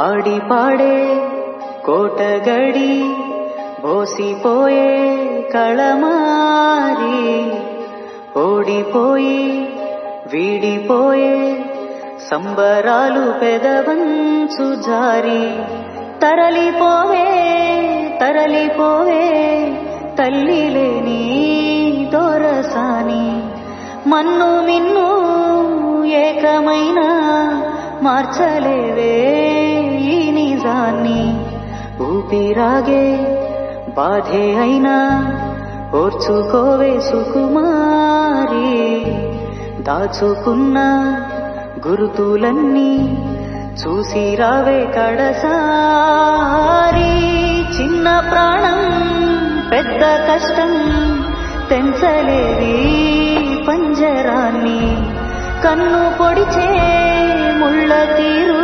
ఆడిపాడే కోటగడి బోసిపోయే కళమారి ఓడిపోయి వీడిపోయే సంబరాలు పెదవంచు జారి తరలిపోవే తరలిపోవే తల్లి లేని దొరసాని మన్ను మిన్ను ఏకమైన మార్చలేవే ఈ నిజాన్ని ఊపిరాగే బాధే అయినా ఓర్చుకోవే సుకుమారి దాచుకున్న గురుతులన్నీ చూసి రావే కడసారి చిన్న ప్రాణం పెద్ద కష్టం తెంచలేవి పంజరాన్ని కన్ను పొడిచే ముళ్ళ తీరు